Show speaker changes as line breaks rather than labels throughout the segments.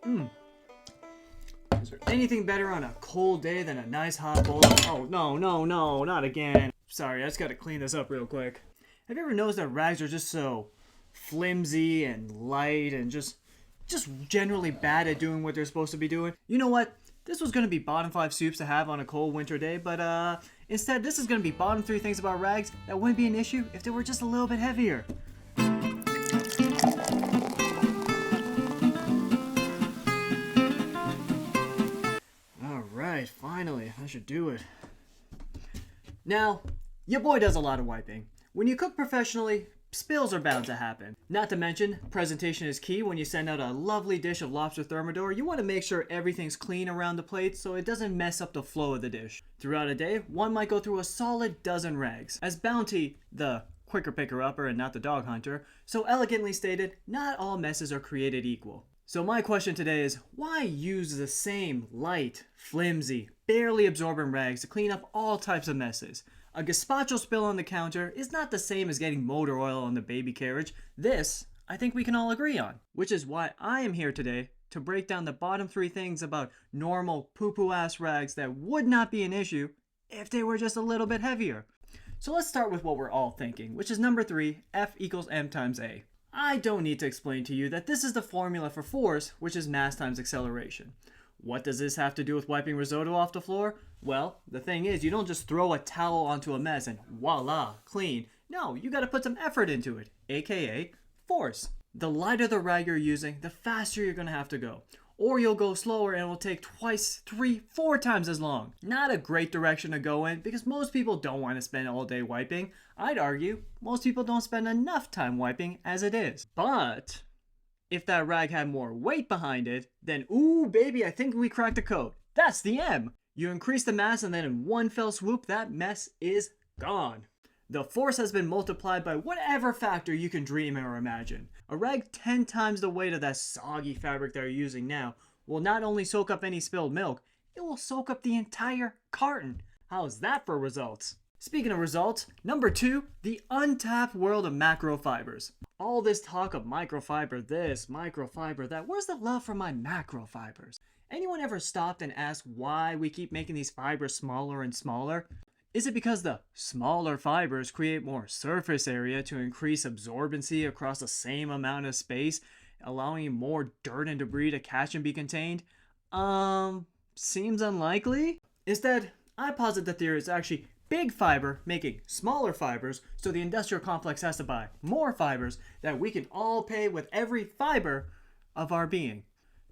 Is there anything better on a cold day than a nice hot bowl of... Oh, no, not again. Sorry, I just gotta clean this up real quick. Have you ever noticed that rags are just so flimsy and light and just generally bad at doing what they're supposed to be doing? You know what? This was gonna be bottom 5 soups to have on a cold winter day, but instead this is gonna be bottom 3 things about rags that wouldn't be an issue if they were just a little bit heavier. Alright, finally, I should do it. Now, your boy does a lot of wiping. When you cook professionally, spills are bound to happen. Not to mention, presentation is key. When you send out a lovely dish of lobster thermidor, you want to make sure everything's clean around the plate so it doesn't mess up the flow of the dish. Throughout a day, one might go through a solid dozen rags. As Bounty, the quicker picker-upper and not the dog hunter, so elegantly stated, not all messes are created equal. So my question today is, why use the same light, flimsy, barely absorbent rags to clean up all types of messes? A gazpacho spill on the counter is not the same as getting motor oil on the baby carriage. This, I think we can all agree on. Which is why I am here today to break down the bottom 3 things about normal poo-poo ass rags that would not be an issue if they were just a little bit heavier. So let's start with what we're all thinking, which is number 3, F equals M times A. I don't need to explain to you that this is the formula for force, which is mass times acceleration. What does this have to do with wiping risotto off the floor? Well, the thing is, you don't just throw a towel onto a mess and voila, clean. No, you gotta put some effort into it, aka force. The lighter the rag you're using, the faster you're gonna have to go. Or you'll go slower and it will take twice, 3, 4 times as long. Not a great direction to go in because most people don't want to spend all day wiping. I'd argue most people don't spend enough time wiping as it is. But if that rag had more weight behind it, then ooh baby, I think we cracked the code. That's the M. You increase the mass and then in one fell swoop, that mess is gone. The force has been multiplied by whatever factor you can dream or imagine. A rag 10 times the weight of that soggy fabric that you're using now will not only soak up any spilled milk, it will soak up the entire carton. How's that for results? Speaking of results, number 2, the untapped world of macro fibers. All this talk of microfiber this, microfiber that, where's the love for my macro fibers? Anyone ever stopped and asked why we keep making these fibers smaller and smaller? Is it because the smaller fibers create more surface area to increase absorbency across the same amount of space, allowing more dirt and debris to catch and be contained? Seems unlikely. Instead, I posit the theory is actually big fiber making smaller fibers, so the industrial complex has to buy more fibers that we can all pay with every fiber of our being.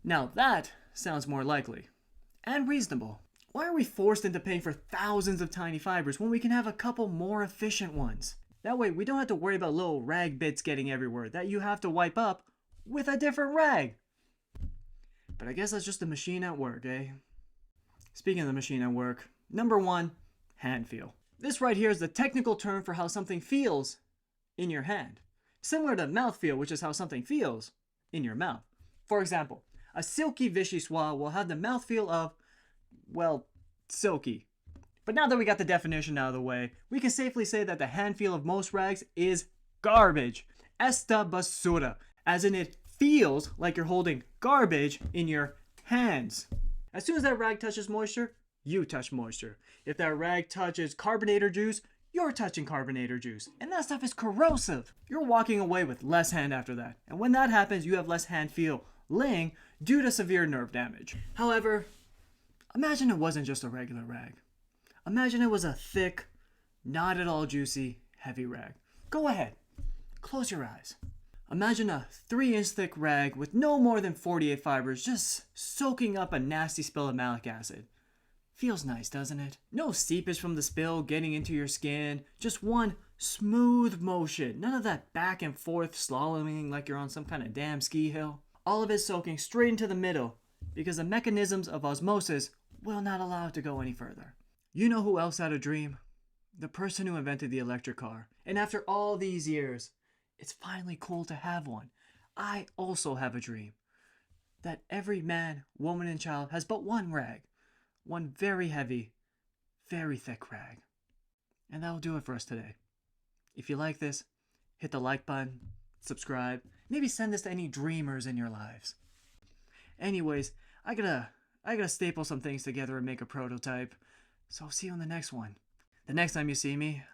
Now that sounds more likely and reasonable. Why are we forced into paying for thousands of tiny fibers when we can have a couple more efficient ones? That way we don't have to worry about little rag bits getting everywhere that you have to wipe up with a different rag. But I guess that's just the machine at work, eh? Speaking of the machine at work, number 1, hand feel. This right here is the technical term for how something feels in your hand. Similar to mouth feel, which is how something feels in your mouth. For example, a silky vichyssoise will have the mouth feel of, well, silky. But now that we got the definition out of the way, we can safely say that the hand feel of most rags is garbage. Esta basura, as in it feels like you're holding garbage in your hands. As soon as that rag touches moisture, you touch moisture. If that rag touches carbonator juice, you're touching carbonator juice. And that stuff is corrosive. You're walking away with less hand after that. And when that happens, you have less hand feeling due to severe nerve damage. However, imagine it wasn't just a regular rag. Imagine it was a thick, not at all juicy, heavy rag. Go ahead, close your eyes. Imagine a 3-inch thick rag with no more than 48 fibers just soaking up a nasty spill of malic acid. Feels nice, doesn't it? No seepage from the spill getting into your skin, just one smooth motion. None of that back and forth slaloming like you're on some kind of damn ski hill. All of it soaking straight into the middle because the mechanisms of osmosis will not allow it to go any further. You know who else had a dream? The person who invented the electric car. And after all these years, it's finally cool to have one. I also have a dream that every man, woman, and child has but one rag. One very heavy, very thick rag. And that'll do it for us today. If you like this, hit the like button, subscribe, maybe send this to any dreamers in your lives. Anyways, I gotta staple some things together and make a prototype. So I'll see you on the next one. The next time you see me,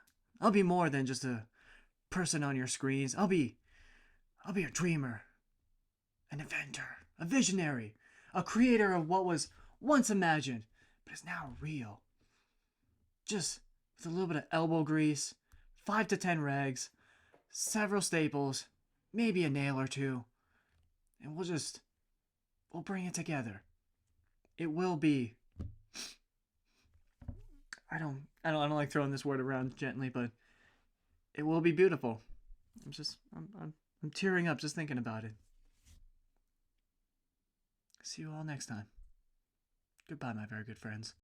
I'll be more than just a person on your screens. I'll be a dreamer, an inventor, a visionary, a creator of what was once imagined, but is now real. Just with a little bit of elbow grease, 5 to 10 rags, several staples, maybe a nail or two, and we'll bring it together. It will be. I don't like throwing this word around gently, but it will be beautiful. I'm tearing up just thinking about it. See you all next time. Goodbye, my very good friends.